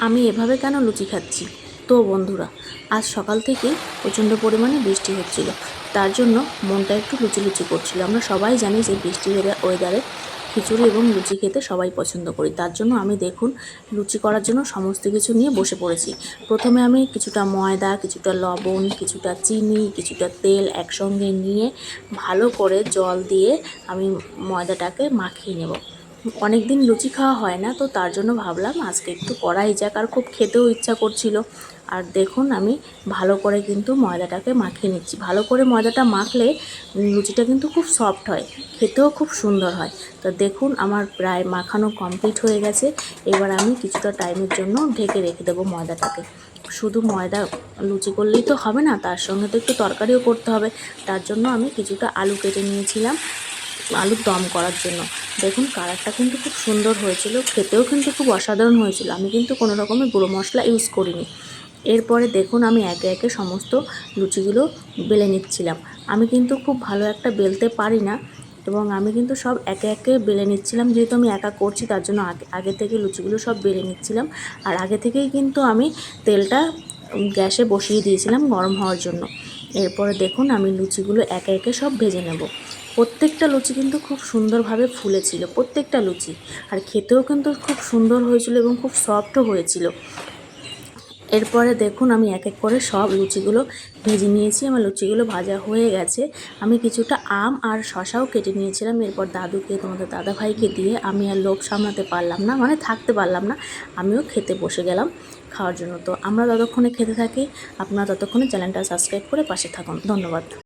আমি এভাবে কেন লুচি খাচ্ছি? তো বন্ধুরা, আজ সকাল থেকেই প্রচণ্ড পরিমাণে বৃষ্টি হচ্ছিল, তার জন্য মনটা একটু লুচি লুচি করছিল। আমরা সবাই জানি যে বৃষ্টির ওয়েদারে খিচুড়ি এবং লুচি খেতে সবাই পছন্দ করি। তার জন্য আমি দেখুন লুচি করার জন্য সমস্ত কিছু নিয়ে বসে পড়েছি। প্রথমে আমি কিছুটা ময়দা, কিছুটা লবণ, কিছুটা চিনি, কিছুটা তেল একসঙ্গে নিয়ে ভালো করে জল দিয়ে আমি ময়দাটাকে মাখিয়ে নেব। অনেক দিন লুচি খাওয়া হয় না, তো তার জন্য ভাবলাম আজকে একটু করাই যাক, আর খুব খেতেও ইচ্ছা করছিল। আর দেখুন আমি ভালো করে কিন্তু ময়দাটাকে মাখিয়ে নিচ্ছি। ভালো করে ময়দাটা মাখলে লুচিটা কিন্তু খুব সফট হয়, খেতেও খুব সুন্দর হয়। তো দেখুন আমার প্রায় মাখানো কমপ্লিট হয়ে গেছে। এবার আমি কিছুটা টাইমের জন্য ঢেকে রেখে দেবো ময়দাটাকে। শুধু ময়দা লুচি করলেই তো হবে না, তার সঙ্গে তো একটু তরকারিও করতে হবে। তার জন্য আমি কিছুটা আলু কেটে নিয়েছিলাম আলুর দম করার জন্য। দেখুন কালারটা কিন্তু খুব সুন্দর হয়েছিল, খেতেও কিন্তু খুব অসাধারণ হয়েছিল। আমি কিন্তু কোনো রকমের গুঁড়ো মশলা ইউজ করিনি। এরপরে দেখুন আমি একে একে সমস্ত লুচিগুলো বেলে নিচ্ছিলাম। আমি কিন্তু খুব ভালো একটা বেলতে পারি না, এবং আমি কিন্তু সব একে একে বেলে নিচ্ছিলাম। যেহেতু আমি একা করছি তার জন্য আগে থেকে লুচিগুলো সব বেলে নিচ্ছিলাম। আর আগে থেকেই কিন্তু আমি তেলটা গ্যাসে বসিয়ে দিয়েছিলাম গরম হওয়ার জন্য। এরপরে দেখুন আমি লুচিগুলো একে একে সব ভেজে নেব। প্রত্যেকটা লুচি কিন্তু খুব সুন্দরভাবে ফুলেছিল, প্রত্যেকটা লুচি। আর খেতেও কিন্তু খুব সুন্দর হয়েছিল এবং খুব সফটও হয়েছিল। এরপরে দেখুন আমি এক এক করে সব লুচিগুলো ভেজে নিয়েছি। আমার লুচিগুলো ভাজা হয়ে গেছে। আমি কিছুটা আম আর শশাও কেটে নিয়েছিলাম। এরপর দাদুকে, তোমাদের দাদাভাইকে দিয়ে আমি আর লোভ সামলাতে পারলাম না, মানে থাকতে পারলাম না, আমিও খেতে বসে গেলাম খাওয়ার জন্য। তো আমরা ততক্ষণে খেতে থাকি, আপনারা ততক্ষণে চ্যানেলটা সাবস্ক্রাইব করে পাশে থাকুন। ধন্যবাদ।